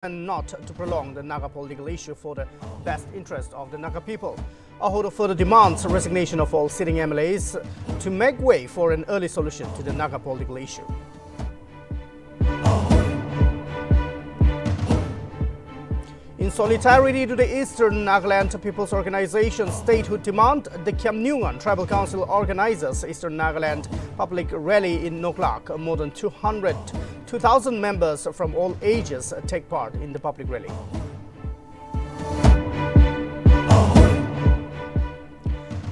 and not to prolong the Naga political issue for the best interest of the Naga people. Ahodo further demands resignation of all sitting MLAs to make way for an early solution to the Naga political issue. In solidarity to the Eastern Nagaland People's Organization Statehood demand, the Khamnungan Tribal Council organizes Eastern Nagaland public rally in Noida. More than 2,000 members from all ages take part in the public rally.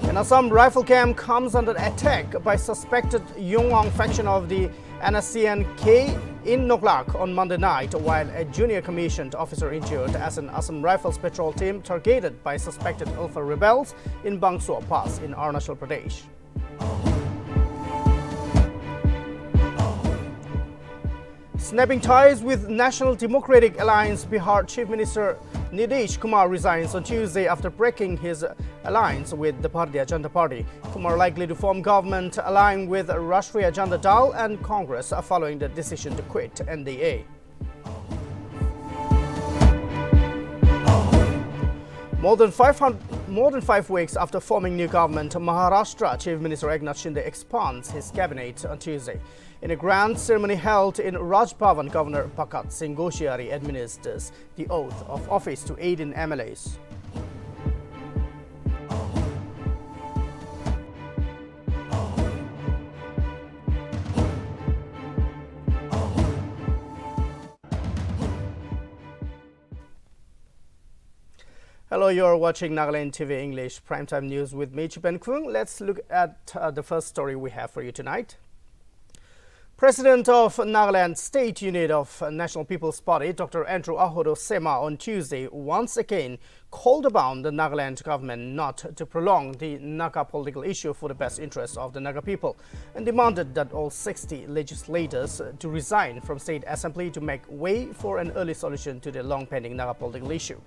An Assam rifle camp comes under attack by suspected Yongwang faction of the NSCNK in Noida on Monday night, while a junior commissioned officer injured as an Assam Rifles patrol team targeted by suspected Alpha rebels in Bangsua Pass in Arunachal Pradesh. Snapping ties with National Democratic Alliance, Bihar Chief Minister Nitish Kumar resigns on Tuesday after breaking his alliance with the Bharatiya Janata Party. Kumar likely to form government allying with Rashtriya Janata Dal and Congress following the decision to quit NDA. More than 5 weeks after forming new government, Maharashtra Chief Minister Eknath Shinde expands his cabinet on Tuesday. In a grand ceremony held in Raj Bhavan, Governor Bhagat Singh Goshiari administers the oath of office to 18 MLAs. Hello, you're watching Nagaland TV English Primetime News with me, Chipen Kung. Let's look at the first story we have for you tonight. President of Nagaland State Unit of National People's Party, Dr. Andrew Ahodo Sema, on Tuesday once again called upon the Nagaland government not to prolong the Naga political issue for the best interests of the Naga people, and demanded that all 60 legislators to resign from State Assembly to make way for an early solution to the long-pending Naga political issue.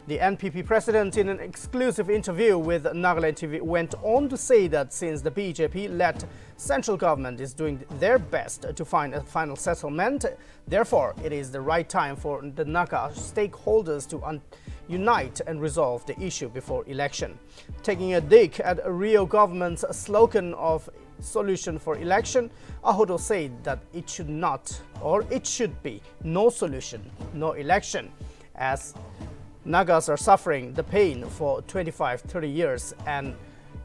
The NPP president, in an exclusive interview with Nagaland TV, went on to say that since the BJP-led central government is doing their best to find a final settlement, therefore it is the right time for the Naga stakeholders to unite and resolve the issue before election. Taking a dig at a Rio government's slogan of solution for election, Ahodo said that it should not, or it should be, no solution, no election, as Nagas are suffering the pain for 25-30 years and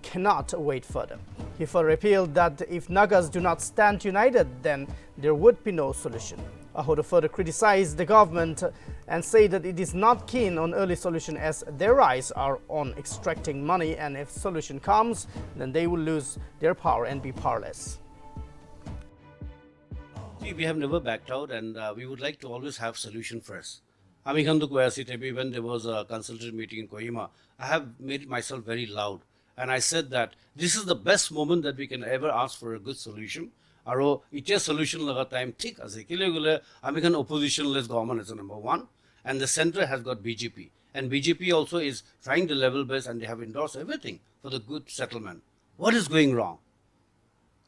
cannot wait further. He further appealed that if Nagas do not stand united, then there would be no solution. Ahodo further criticized the government and said that it is not keen on early solution as their eyes are on extracting money, and if solution comes, then they will lose their power and be powerless. See, we have never backed out, and we would like to always have solution first. When there was a consultative meeting in Kohima, I have made myself very loud, and I said that this is the best moment that we can ever ask for a good solution. Aro ite solution laga time thik ase kile gule American oppositionless government is number one, and the center has got BJP, and BJP also is trying to level base, and they have endorsed everything for the good settlement. What is going wrong?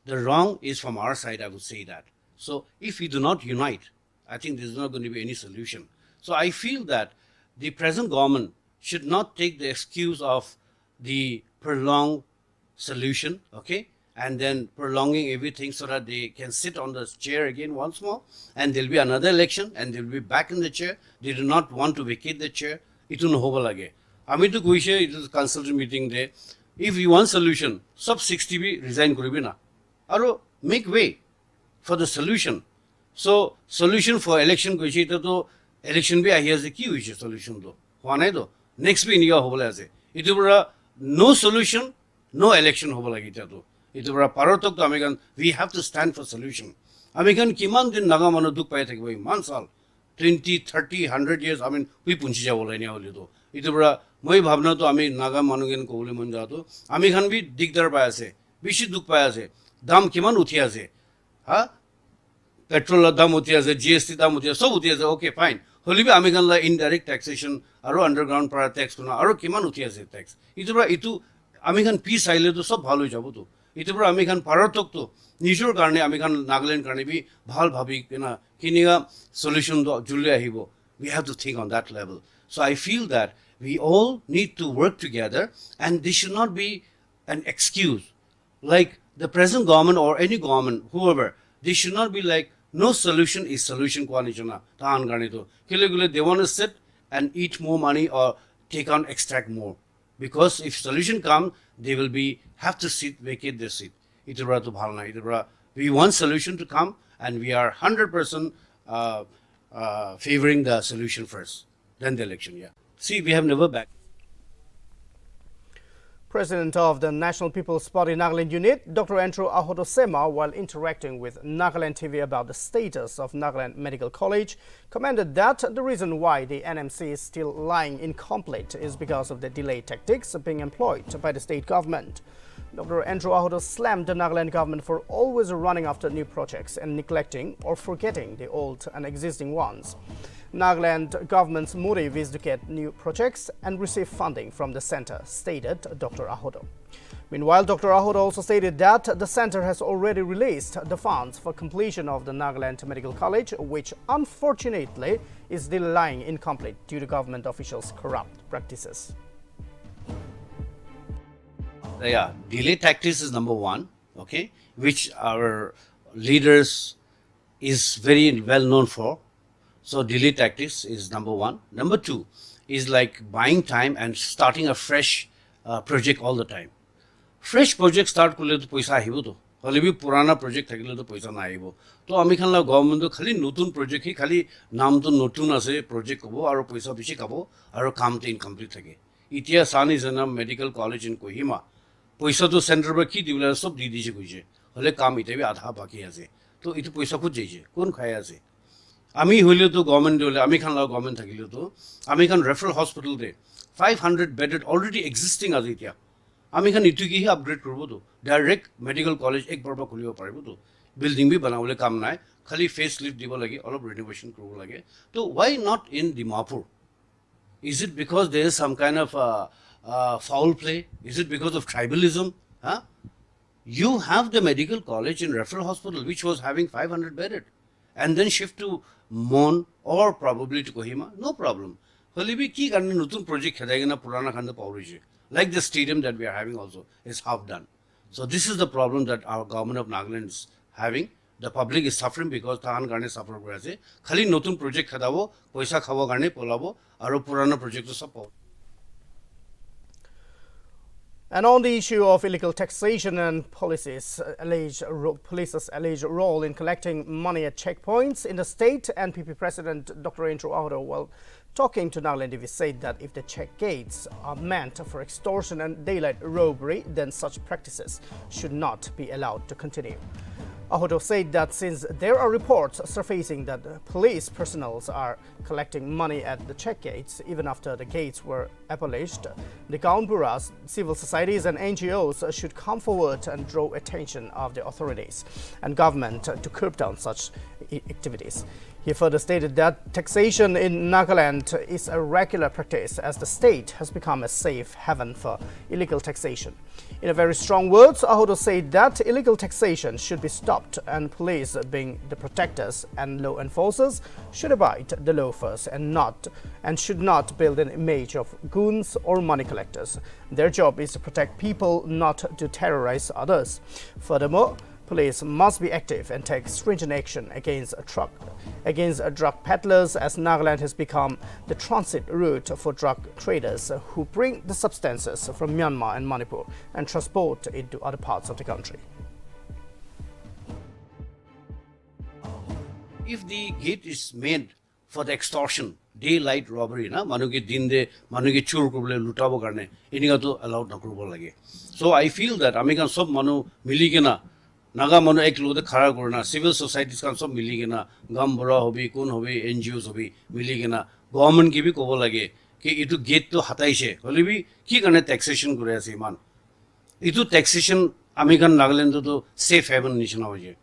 The wrong is from our side, I would say that. So if we do not unite, I think there's not going to be any solution. So I feel that the present government should not take the excuse of the prolonged solution, okay, and then prolonging everything so that they can sit on the chair again once more, and there'll be another election, and they'll be back in the chair. They do not want to vacate the chair. Itu no hoba lage. Ami to kuishe, it is a consultative meeting there. If you want solution, sub 60 bhi resign koribe na. Aro make way for the solution. So solution for election kuishe to election bhi ahi ase ki huise solution do. Hwanai do. Next bhi niga hoba ase. Itu pura no solution, no election hoba lagi ta to. Itu pura parotok to American. We have to stand for solution. American kiman din naga manu duk pai thakbo iman sal 20, 30, 100 years. I mean we punchi ja bolai ni holi to. Itu pura moi bhabna to ami naga manugen ko bole man ja to. American bhi digdar pai ase. Bishi duk pai ase. Dam kiman uthi ase. Ha? Petrol dam uthi ase, GST dam uthi ase. So uthi ase. Okay, fine. Holi bhi American la indirect taxation aro underground para tax kuna aro kiman uthi ase tax. Itu pura itu American peace aile to sob bhalo jabo to. Itu pura American paratok to নিজৰ কাৰণে আমি কান নাগালেণ্ড কাৰণে B ভাল ভাবি কিনা কিনিয়া solution Julie আহিব We have to think on that level. So I feel that we all need to work together, and this should not be an excuse. Like the present government or any government, whoever, they should not be like, no solution is solution. They want to sit and eat more money or take on extract more. Because if solution comes, they will be have to sit, vacate their seat. We want solution to come, and we are 100% favoring the solution first, then the election. Yeah. See, we have never backed. President of the National People's Party Nagaland unit, Dr. Ahodo Sema, while interacting with Nagaland TV about the status of Nagaland Medical College, commented that the reason why the NMC is still lying incomplete is because of the delayed tactics being employed by the state government. Dr. Ahodo slammed the Nagaland government for always running after new projects and neglecting or forgetting the old and existing ones. Nagaland government's motive is to get new projects and receive funding from the center, stated Dr. Ahodo. Meanwhile, Dr. Ahodo also stated that the center has already released the funds for completion of the Nagaland Medical College, which unfortunately is still lying incomplete due to government officials' corrupt practices. Yeah, delay tactics is number one, okay, which our leaders is very well known for. So delay tactics is number one. Number two is like buying time and starting a fresh project all the time. Fresh project start kule to paisa ahibo to. Hole bi purana project thakile to paisa na ahibo. To ami khan la government to khali notun project hi khali naam to notun ase project kobo aro paisa bishi kabo aro kaam to incomplete thake. Itia Sani Zanam Medical College in Kohima. Paisa to center ba ki dibula sob di dije koise. Hole kaam ite bi adha baki ase. To itu paisa ko jeje. Kon khaya ase. Ami hole to government dole ami khan la government thakile to ami khan referral hospital de 500 bedded already existing azitia. আমি খান ইটো কি upgrade করব তো direct medical college একবাৰ পৰা খুলিব পাৰিব তো বিল্ডিং বি বনাবলৈ কাম নাই খালি ফেস লিফ্ট দিব লাগে অলপ ৰিনোভেশন কৰিব লাগে তো why not in Dimapur? Is it because there is some kind of foul play? Is it because of tribalism? Huh? You have the medical college in referral hospital which was having 500 bedded and then shift to Mon or probably to Kohima, no problem. Holi bi ki karne notun project khadai na purana khanda paurije. Like the stadium that we are having also is half done. So this is the problem that our government of Nagaland is having. The public is suffering because tahan karne suffer kore ase. Khali notun project khadabo, paisa khabo karne polabo, aro purana project to sab pao. And on the issue of illegal taxation and police's alleged role in collecting money at checkpoints in the state, NPP President Dr. Ahodo, well, talking to Nagaland TV, said that if the check gates are meant for extortion and daylight robbery, then such practices should not be allowed to continue. Ahodo said that since there are reports surfacing that police personnel are collecting money at the check gates, even after the gates were abolished, the Gaunburas, civil societies and NGOs should come forward and draw attention of the authorities and government to curb down such activities. He further stated that taxation in Nagaland is a regular practice as the state has become a safe haven for illegal taxation. In a very strong words, Ahodo said that illegal taxation should be stopped and police, being the protectors and law enforcers, should abide the law first and should not build an image of goons or money collectors. Their job is to protect people, not to terrorize others. Furthermore, police must be active and take stringent action against drug peddlers, as Nagaland has become the transit route for drug traders who bring the substances from Myanmar and Manipur and transport it to other parts of the country. If the gate is made for the extortion, daylight robbery, na manuke dinde manuke chur korble lutabo karne eninga to allowed na korbo lage. So I feel that amikan sob manu miligena Naga manu ek lode khara korna civil societies kan sob miligena gambura hobi kun hobi NGOs hobi miligena government ki bhi kobo lage ki itu gate to hataise holi bi ki karne taxation kore ase man itu taxation amikan Nagaland to safe haven nishna hoje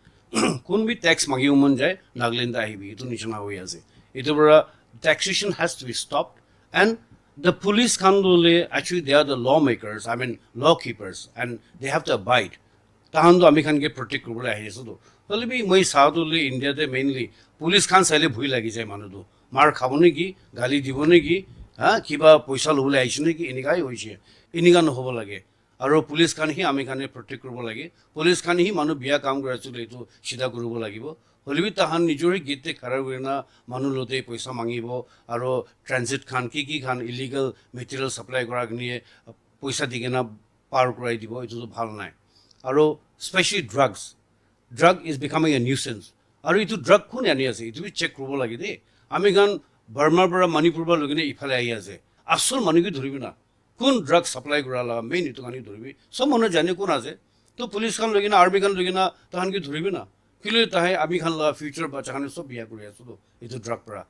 kun bhi tax magi umon jay Nagaland ahibi itu nishna hoye ase itu bora taxation has to be stopped. And the police khandole actually they are the lawmakers, I mean law keepers, and they have to abide. Tahando ami khan ke protect korbo ahi ase to hole bi moi saudule India te mainly police khan saile bhui lagi jay manu to মাৰ খাব নেকি গালি দিব নেকি কিবা পইচা ল'বলৈ আহিছে নেকি এনেকুৱাই হৈছে এনেকুৱা নহ'ব লাগে আৰু পুলিচ খানহি আমি খানে প্ৰটেক্ট কৰিব লাগে পুলিচ খানহি মানুহ বিয়া কাম কৰি আছিলে এইটো চিধা কৰিব লাগিব হ'লেও তাহান নিজৰে গেটে খাৰা কৰি না মানুহ লওঁতে পইচা মাগিব আৰু ট্ৰানজিট খান কি খান ইলিগেল মেটেৰিয়েল ছাপ্লাই কৰাক নিয়ে পইচা দি কিনে পাৰ কৰাই দিব এইটোতো ভাল নাই আৰু especially drug is becoming a nuisance আৰু এইটো ড্ৰাগ কোন আনি আছে এইটো চেক কৰিব লাগে দেই আমি গান বাৰ্মাৰ পৰা মণিপুৰৰ পৰা লৈ কিনে ইফালে আহি আছে আচল মানুহকে ধৰিবি না কোন ড্ৰাগ ছাপ্লাই কৰা মেইন এইটো কানি ধৰিবি চব মানুহে জানে কোন আছে তো পুলিচ খান লৈ কিনে আৰ্মি খান লৈ কিনে তাহানকে ধৰিবি না কিন্তু তাহে আমি খান লোৱা ফিউচাৰ বাচ্চা খানে চব বিয়া কৰি আছো এইটো ড্ৰাগ পৰা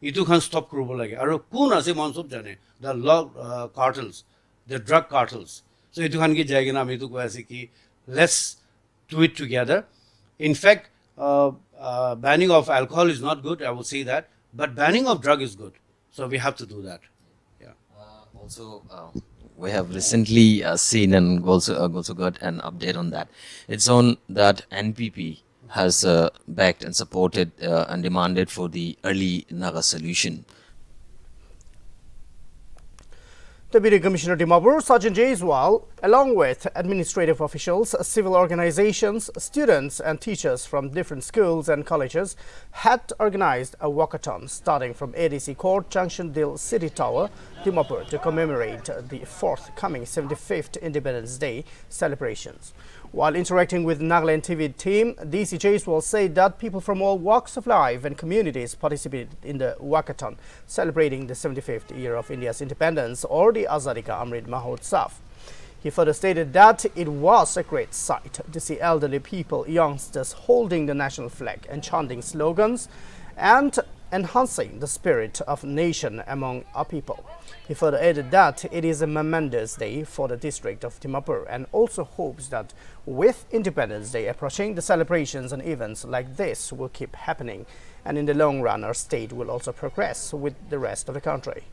এইটো খান ষ্টপ কৰিব লাগে আৰু কোন আছে মানুহ চব জানে দ্য ল কাৰ্টেলছ দ্য ড্ৰাগ কাৰ্টেলছ চ' এইটো খানকে যাই কিনে আমি এইটো কৈ আছোঁ কি let's do it together. In fact, banning of alcohol is not good, I would say that, but banning of drug is good. So we have to do that. Yeah. Also, we have recently seen and also got an update on that. It's on that NPP has backed and supported and demanded for the early Naga solution. Deputy Commissioner Dimapur, Sergeant Jaiswal, along with administrative officials, civil organizations, students and teachers from different schools and colleges had organized a walkathon starting from ADC Court Junction Dil City Tower, Dimapur, to commemorate the forthcoming 75th Independence Day celebrations. While interacting with Nagaland TV team, DC Jaiswal said that people from all walks of life and communities participated in the walkathon, celebrating the 75th year of India's independence or the Azadi Ka Amrit Mahotsav. He further stated that it was a great sight to see elderly people, youngsters holding the national flag and chanting slogans and enhancing the spirit of nation among our people. He further added that it is a momentous day for the district of Dimapur and also hopes that with Independence Day approaching, the celebrations and events like this will keep happening, and in the long run our state will also progress with the rest of the country.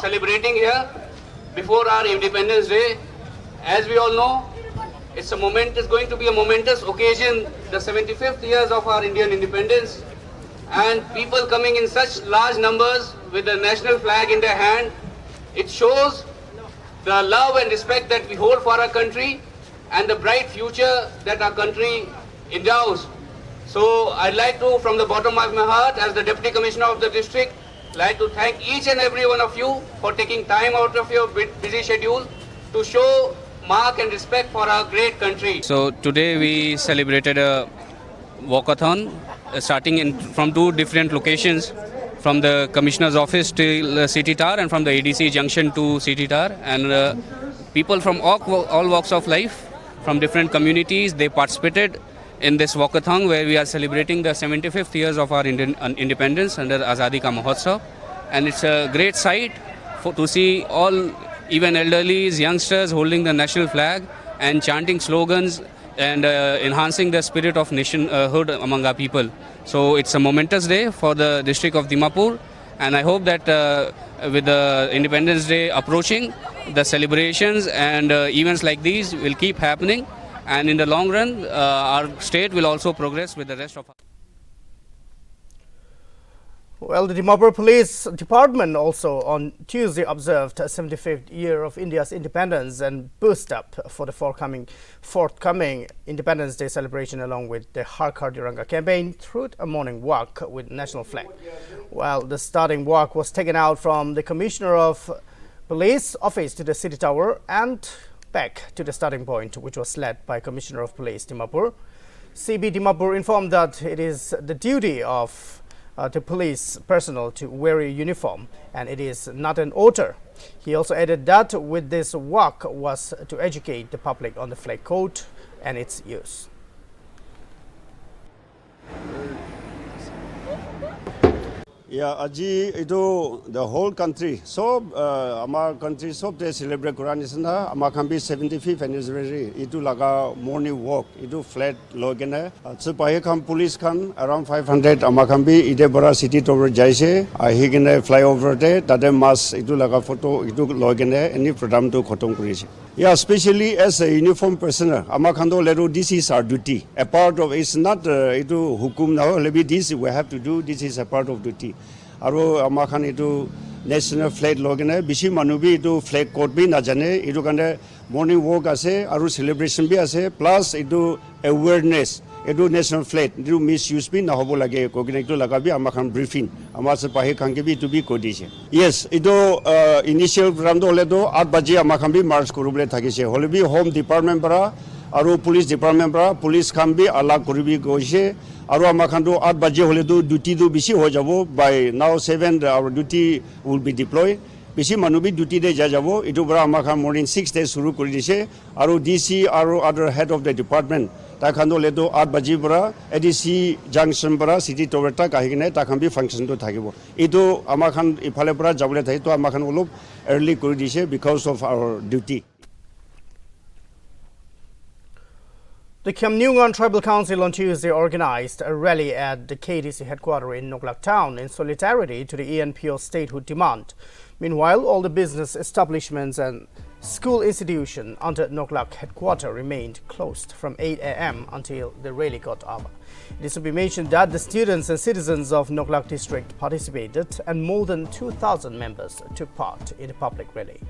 Celebrating here before our Independence Day, as we all know, it's going to be a momentous occasion, the 75th years of our Indian independence, and people coming in such large numbers with the national flag in their hand. It shows the love and respect that we hold for our country and the bright future that our country endows. So I'd like to, from the bottom of my heart, as the Deputy Commissioner of the district, like to thank each and every one of you for taking time out of your busy schedule to show mark and respect for our great country. So today we celebrated a walkathon starting from two different locations, from the Commissioner's office to City Tower and from the ADC junction to City Tower, and people from all walks of life from different communities, they participated in this walkathon where we are celebrating the 75th years of our independence under Azadi Ka Mahotsav, and it's a great sight to see all even elderlies, youngsters holding the national flag and chanting slogans and enhancing the spirit of nationhood among our people. So it's a momentous day for the district of Dimapur, and I hope that with the Independence Day approaching, the celebrations and events like these will keep happening, and in the long run our state will also progress with the rest of our. Well, the Dimapur Police Department also on Tuesday observed a 75th year of India's independence and boost up for the forthcoming Independence Day celebration along with the Har Ghar Tiranga campaign through a morning walk with national flag. While the starting walk was taken out from the Commissioner of Police office to the City Tower and back to the starting point, which was led by Commissioner of Police Dimapur. CB Dimapur informed that it is the duty of the police personnel to wear a uniform and it is not an order. He also added that with this walk was to educate the public on the flag code and its use. Yeah, Aji, the whole country. So, our country so they celebrate Quran is na. Our can be 75th anniversary. Itu laga morning walk. Itu flat logene. So, pahe kam police kan around 500. Our can be ide bara city tower jaise. Higene flyover de. Tade mas itu laga photo itu logene. Any program to khotom kurise. Yeah, especially as a uniform personnel. Our can do leru. This is our duty. A part of it's not itu hukum now. Lebi this we have to do. This is a part of duty. আৰু আমাৰ খান এইটো national flag লগেনে বেছি মানুহ B এইটো flag code B নাজানে এইটো কাৰণে morning walk আছে আৰু চেলিব্ৰেশ্যন বি আছে প্লাছ এইটো এৱেৰনেছ এইটো নেশ্যনেল ফ্লেগ এইটো মিছ ইউজ বি নহ'ব লাগে কগনেক্টটো লগাবি আমাৰ খান ব্ৰিফিং আমাৰ পাহি খানকে বি এইটো বি কৈ দিছে য়েছ এইটো ইনিচিয়েল প্ৰগ্ৰামটো হ'লেতো 8 বাজি আমাৰ খান বি মাৰ্চ কৰিবলৈ থাকিছে হ'লে বি হোম ডিপাৰ্টমেণ্ট পৰা আৰু পুলিচ ডিপাৰ্টমেণ্ট পৰা পুলিচ খান বি আলাগ কৰিবি গৈছে আৰু আমাৰ খানটো 8 বাজি হ'লেতো ডিউটিটো বেছি হৈ যাব by now 7 our duty will be deployed বেছি মানুহ বি ডিউটি দে যাব এইটো পৰা আমাৰ খান মৰ্নিং 6 ডে শুৰু কৰি দিছে আৰু ডিসি আৰু আদাৰ হেড অফ দ্য ডিপাৰ্টমেণ্ট তাখান হ'লেতো 8 বাজি পৰা এডিসি জাংচন পৰা সিটি টাৱাৰ তাক আহি কিনে তাখান বি ফাংচনটো থাকিব এইটো আমাৰ খান ইফালে পৰা যাবলৈ থাকে তো আমাৰ খান অলপ আৰ্লি কৰি দিছে because of our duty. The Khamnyungan Tribal Council on Tuesday organized a rally at the KDC headquarters in Noglak town in solidarity to the ENPO statehood demand. Meanwhile, all the business establishments and school institutions under Noglak headquarters remained closed from 8 a.m. until the rally got over. It is to be mentioned that the students and citizens of Noglak district participated and more than 2,000 members took part in the public rally.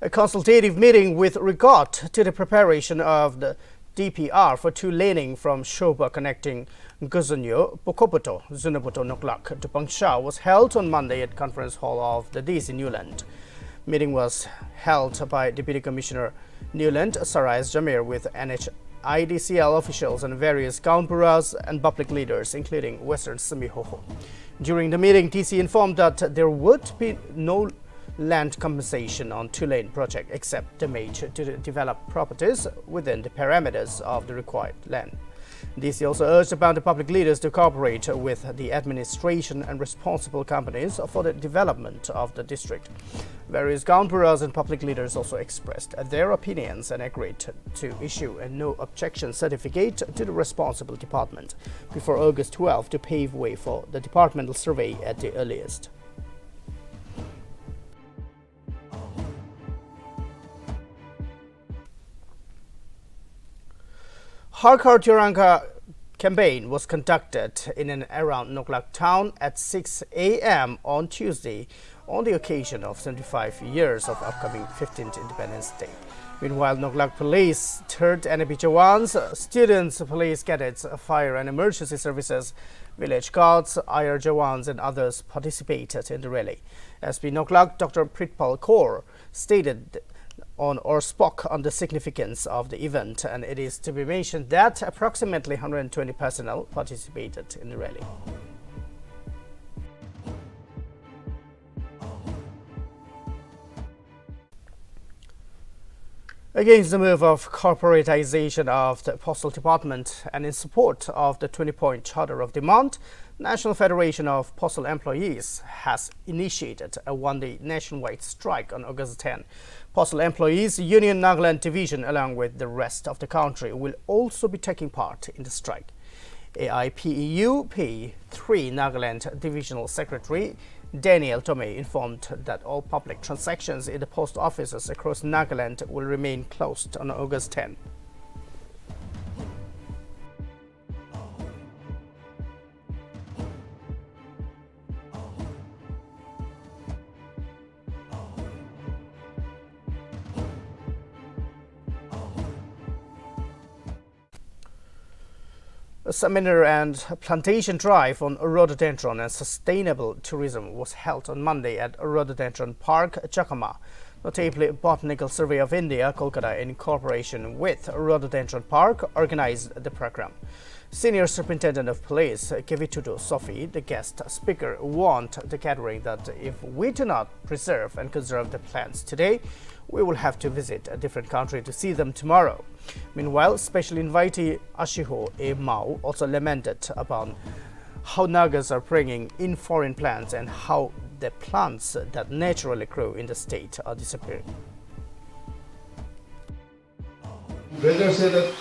A consultative meeting with regard to the preparation of the DPR for two-laning from Shoba connecting Guzunyo, Pokopoto, Zunabuto, Noglak to Pangsha was held on Monday at Conference Hall of the DC Newland. Meeting was held by Deputy Commissioner Newland Sarais Jamir with NHIDCL officials and various Kaunpuras and public leaders, including Western Semihoho. During the meeting, DC informed that there would be no land compensation on two-lane project except damage to develop properties within the parameters of the required land. DC also urged upon the public leaders to cooperate with the administration and responsible companies for the development of the district. Various Gaunpuras and public leaders also expressed their opinions and agreed to issue a no objection certificate to the responsible department before August 12 to pave way for the departmental survey at the earliest. Har Ghar Tiranga campaign was conducted in and around Noglak town at 6 a.m. on Tuesday on the occasion of 75 years of upcoming 15th Independence Day. Meanwhile, Noglak police, 3rd NAP Jawans, students, police cadets, fire and emergency services, village guards, IR Jawans and others participated in the rally. SP Noglak Dr. Pritpal Kaur stated or spoke on the significance of the event, and it is to be mentioned that approximately 120 personnel participated in the rally. Against the move of corporatization of the Postal Department and in support of the 20-point charter of demand, National Federation of Postal Employees has initiated a one-day nationwide strike on August 10. Postal Employees Union Nagaland Division, along with the rest of the country, will also be taking part in the strike. AIPEU P3 Nagaland Divisional Secretary Daniel Tomei informed that all public transactions in the post offices across Nagaland will remain closed on August 10. A seminar and plantation drive on rhododendron and sustainable tourism was held on Monday at Rhododendron Park, Chakama. Notably, Botanical Survey of India, Kolkata, in cooperation with Rhododendron Park, organized the program. Senior Superintendent of Police Kevitudo Sophie, the guest speaker, warned the gathering that if we do not preserve and conserve the plants today, we will have to visit a different country to see them tomorrow. Meanwhile, special invitee Ashiho A. Mao also lamented upon how Nagas are bringing in foreign plants and how the plants that naturally grow in the state are disappearing. Rather say that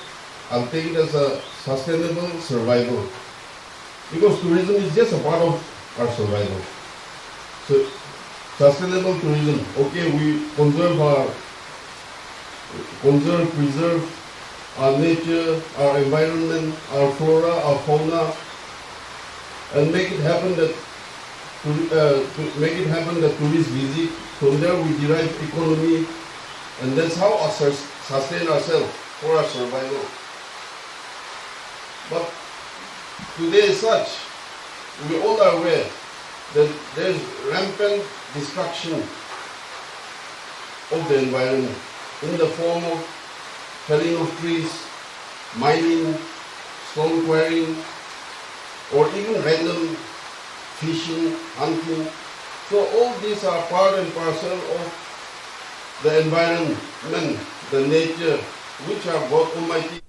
I'll take it as a sustainable survival, because tourism is just a part of our survival. So sustainable tourism, okay, we preserve our nature, our environment, our flora, our fauna, and make it happen that tourists visit. From there we derive economy, and that's how we sustain ourselves for our survival. But today as such, we all are aware that there's rampant destruction of the environment in the form of felling of trees, mining, stone quarrying, or even random fishing, hunting. So all these are part and parcel of the environment, the nature, which are both almighty.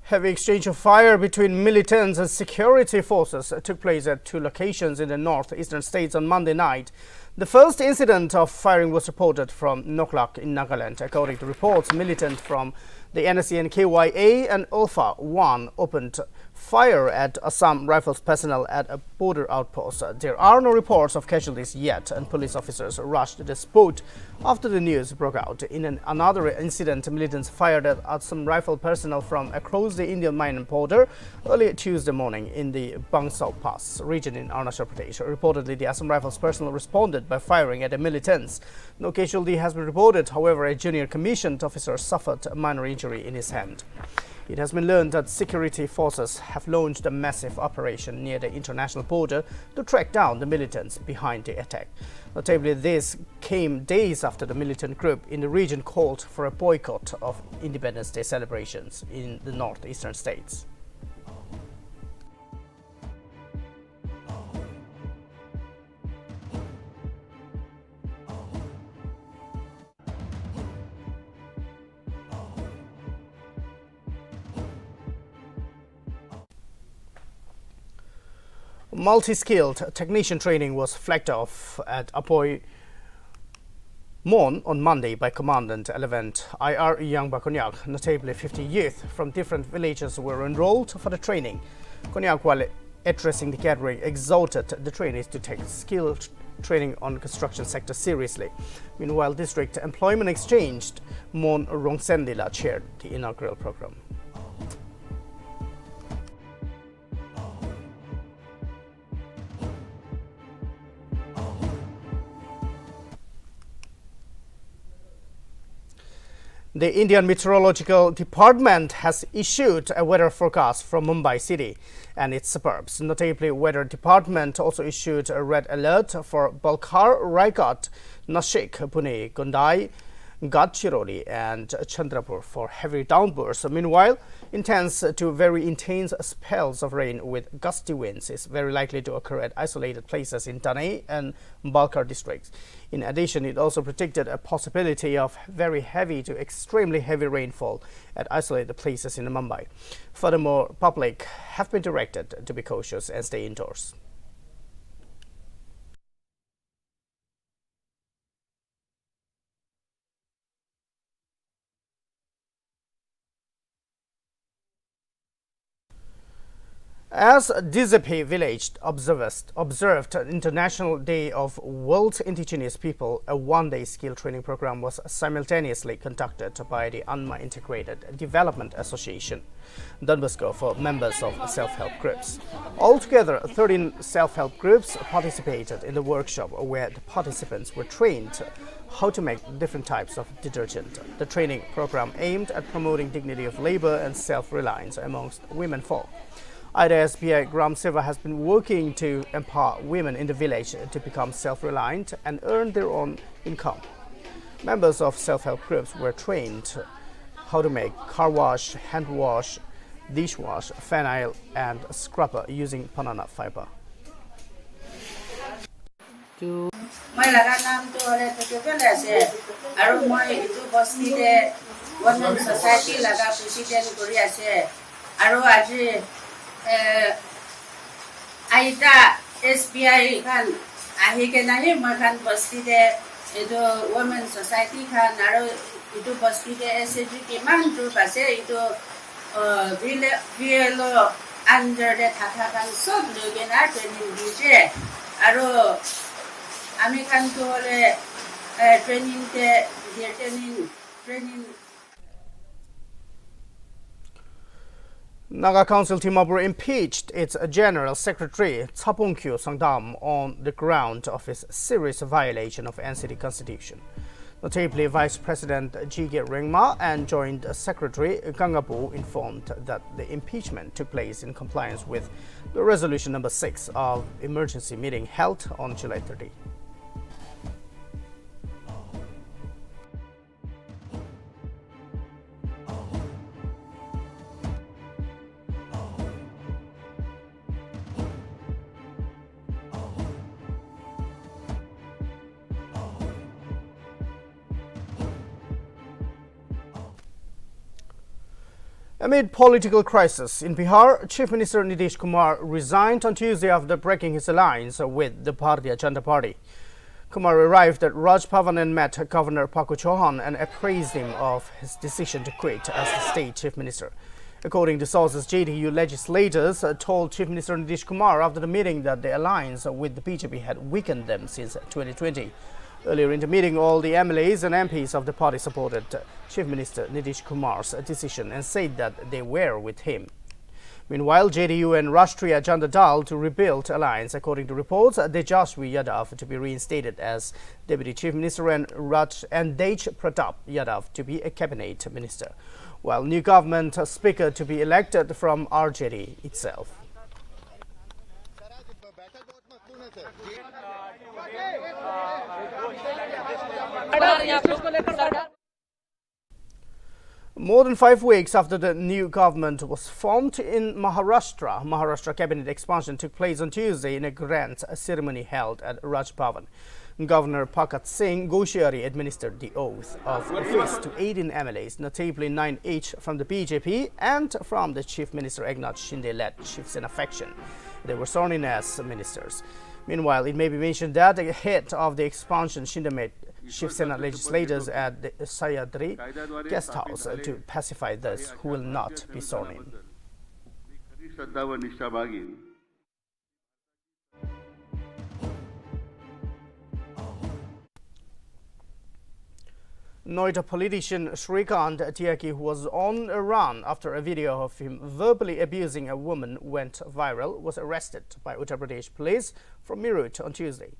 Heavy exchange of fire between militants and security forces took place at two locations in the northeastern states on Monday night. The first incident of firing was reported from Noklak in Nagaland. According to reports, militant from the NSC and KYA and Alpha 1 opened fire at Assam Rifles personnel at a border outpost. There are no reports of casualties yet, and police officers rushed the spot after the news broke out. In another incident, militants fired at Assam Rifle personnel from across the Indian-Myanmar border early Tuesday morning in the Bangsao Pass region in Arunachal Pradesh. Reportedly, the Assam Rifles personnel responded by firing at the militants. No casualty has been reported. However, a junior commissioned officer suffered a minor injury in his hand. It has been learned that security forces have launched a massive operation near the international border to track down the militants behind the attack. Notably, this came days after the militant group in the region called for a boycott of Independence Day celebrations in the northeastern states. Multi-skilled technician training was flagged off at Apoy Mon on Monday by Commandant 11th IR Yang Konyak. Notably, 50 youth from different villages were enrolled for the training. Konyak, while addressing the gathering, exhorted the trainees to take skill training on construction sector seriously. Meanwhile, District Employment Exchange Mon Rongsendila chaired the inaugural program. The Indian Meteorological Department has issued a weather forecast for Mumbai city and its suburbs. Notably, Weather Department also issued a red alert for Balkar, Raigad, Nashik, Pune, Gondai, Gadchiroli and Chandrapur for heavy downpours. Meanwhile, intense to very intense spells of rain with gusty winds is very likely to occur at isolated places in Thane and Balkar districts. In addition, it also predicted a possibility of very heavy to extremely heavy rainfall at isolated places in Mumbai. Furthermore, public have been directed to be cautious and stay indoors. As Dizepi village observed International Day of World Indigenous People, a one-day skill training program was simultaneously conducted by the Anma Integrated Development Association, Don Bosco, for members of self-help groups. Altogether, 13 self-help groups participated in the workshop where the participants were trained how to make different types of detergent. The training program aimed at promoting dignity of labor and self-reliance amongst women folk. IDA SBI Gram Seva has been working to empower women in the village to become self-reliant and earn their own income. Members of self-help groups were trained how to make car wash, hand wash, dishwash, phenyl and scrubber using banana fiber. Moi laga naam to ole to kele ase aru moi itu bosti de women society laga president kori ase aru aji aita SBI kan ahi ke nahi moi kan bosti de itu women society kan aru itu bosti de SG ke man group ase itu VLO under the thaka kan sob loge na training dije aru আমি খান তো হলে training. Naga Council Timabur impeached its General Secretary Tsapongkyu Sangdam on the ground of his serious violation of NCT Constitution. Notably, Vice President Jige Ringma and Joint Secretary Gangabu informed that the impeachment took place in compliance with the Resolution number 6 of emergency meeting held on July 30. Amid political crisis in Bihar, Chief Minister Nitish Kumar resigned on Tuesday after breaking his alliance with the Bharatiya Janata Party. Kumar arrived at Raj Bhavan and met Governor Paku Chauhan and appraised him of his decision to quit as the state chief minister. According to sources, JDU legislators told Chief Minister Nitish Kumar after the meeting that the alliance with the BJP had weakened them since 2020. Earlier in the meeting, all the MLAs and MPs of the party supported Chief Minister Nitish Kumar's decision and said that they were with him. Meanwhile, JDU and Rashtriya Janata Dal to rebuild alliance. According to reports, Tejaswi Yadav to be reinstated as Deputy Chief Minister and Dej Pratap Yadav to be a cabinet minister, while new government speaker to be elected from RJD itself. More than 5 weeks after the new government was formed in Maharashtra cabinet expansion took place on Tuesday in a grand ceremony held at Raj Bhavan. Governor Pakat Singh Goshiari administered the oath of office to 18 MLAs, notably 9 each from the BJP and from the Chief Minister Eknath Shinde-led Shiv Sena faction. They were sworn in as ministers. Meanwhile, it may be mentioned that the head of the expansion, Shinde, met Shiv Sena legislators at the Sayadri guest house to pacify those who will not be sworn in. Noida politician Shrikant Tyagi, who was on a run after a video of him verbally abusing a woman went viral, was arrested by Uttar Pradesh police from Meerut on Tuesday.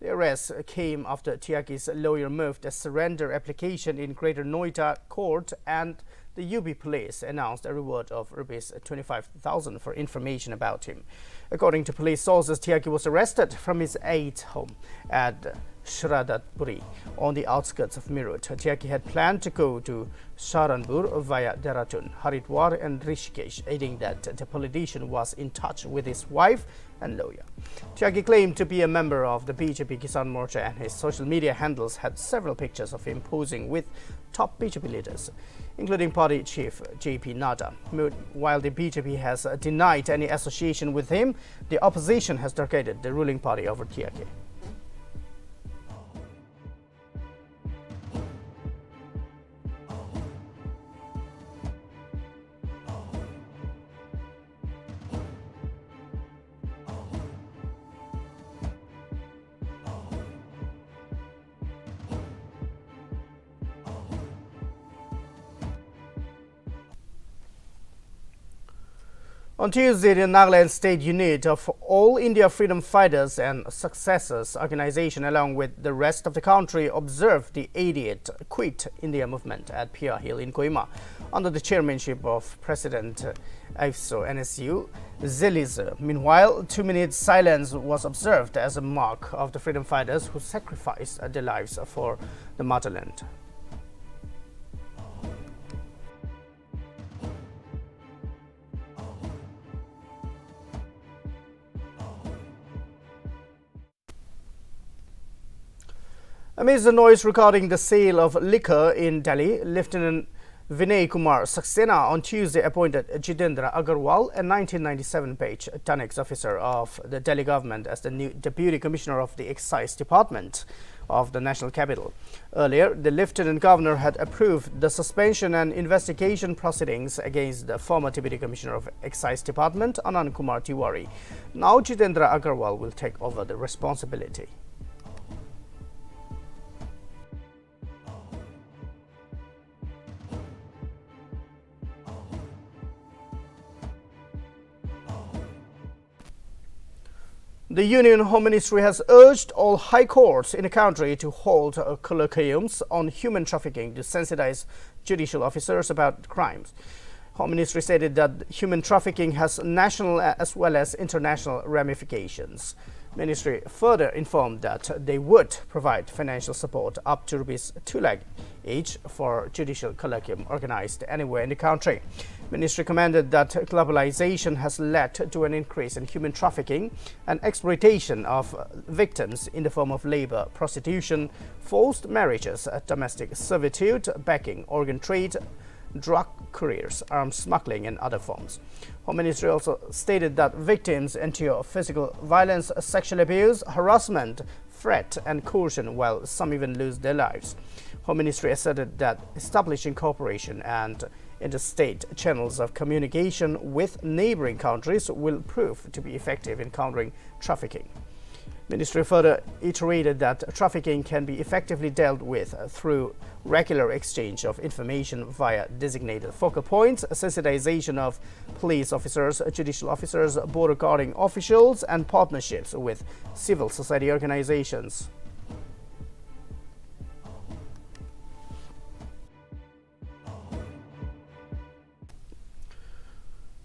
The arrest came after Tyagi's lawyer moved a surrender application in Greater Noida court and the UB police announced a reward of Rs 25,000 for information about him. According to police sources, Tyagi was arrested from his aide home at Shradatpuri on the outskirts of Meerut. Tyagi had planned to go to Saharanpur via Dehradun, Haridwar and Rishikesh, adding that the politician was in touch with his wife and lawyer. Tyagi claimed to be a member of the BJP Kisan Morcha and his social media handles had several pictures of him posing with top BJP leaders, including party chief JP Nadda. While the BJP has denied any association with him, the opposition has targeted the ruling party over Tyagi. On Tuesday, the Nagaland State Unit of All India Freedom Fighters and Successors Organization, along with the rest of the country, observed the 80th Quit India movement at Pia Hill in Kohima under the chairmanship of President IFSO NSU Zelizer. Meanwhile, 2 minutes silence was observed as a mark of the freedom fighters who sacrificed their lives for the motherland. Amidst the noise regarding the sale of liquor in Delhi, Lieutenant Vinay Kumar Saxena on Tuesday appointed Jitendra Agarwal, a 1997 batch Tanex officer of the Delhi government, as the new Deputy Commissioner of the Excise Department of the national capital. Earlier, the Lieutenant Governor had approved the suspension and investigation proceedings against the former Deputy Commissioner of Excise Department, Anand Kumar Tiwari. Now Jitendra Agarwal will take over the responsibility. The Union Home Ministry has urged all high courts in the country to hold colloquiums on human trafficking to sensitize judicial officers about crimes. Home Ministry stated that human trafficking has national as well as international ramifications. Ministry further informed that they would provide financial support up to Rs 2 lakh each for judicial colloquium organized anywhere in the country. Ministry commented that globalization has led to an increase in human trafficking and exploitation of victims in the form of labor, prostitution, forced marriages, domestic servitude, begging, organ trade, drug couriers, arms smuggling and other forms. Home Ministry also stated that victims endure physical violence, sexual abuse, harassment, threat and coercion, while some even lose their lives. Home Ministry asserted that establishing cooperation and interstate channels of communication with neighboring countries will prove to be effective in countering trafficking. Ministry further iterated that trafficking can be effectively dealt with through regular exchange of information via designated focal points, sensitization of police officers, judicial officers, border guarding officials, and partnerships with civil society organizations.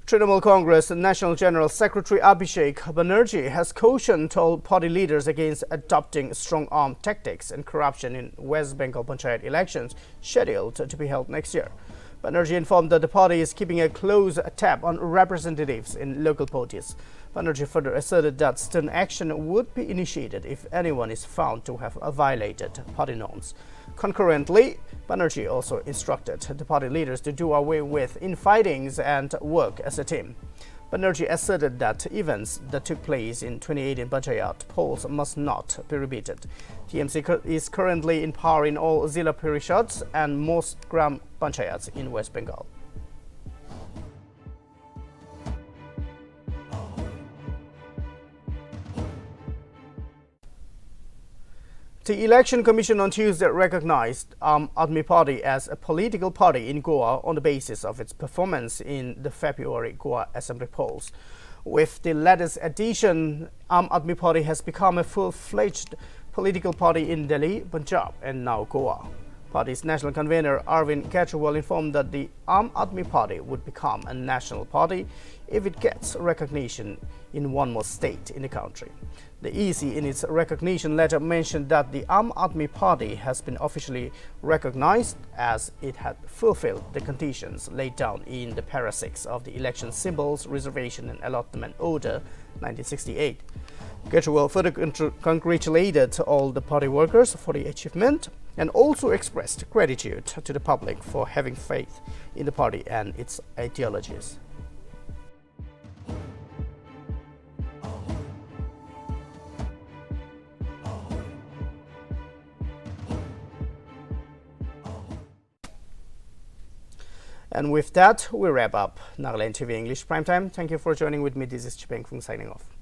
Trinamool Congress National General Secretary Abhishek Banerjee has cautioned all party leaders against adopting strong-arm tactics and corruption in West Bengal Panchayat elections scheduled to be held next year. Banerjee informed that the party is keeping a close tab on representatives in local parties. Banerjee further asserted that stern action would be initiated if anyone is found to have violated party norms. Concurrently, Banerjee also instructed the party leaders to do away with infightings and work as a team. Banerjee asserted that events that took place in 2018 Panchayat polls must not be repeated. TMC is currently in power in all Zilla Parishads and most Gram Panchayats in West Bengal. The Election Commission on Tuesday recognized Aam Aadmi Party as a political party in Goa on the basis of its performance in the February Goa Assembly polls. With the latest addition, Aam Aadmi Party has become a full-fledged political party in Delhi, Punjab and now Goa. Party's national convener Arvind Kejriwal informed that the Aam Aadmi Party would become a national party if it gets recognition in one more state in the country. The EC in its recognition letter mentioned that the Aam Aadmi Party has been officially recognized as it had fulfilled the conditions laid down in the para 6 of the Election Symbols, Reservation and Allotment Order 1968. Kejriwal further congratulated all the party workers for the achievement and also expressed gratitude to the public for having faith in the party and its ideologies. And with that, we wrap up Nagaland TV English Primetime. Thank you for joining with me. This is Chipeng Fung signing off.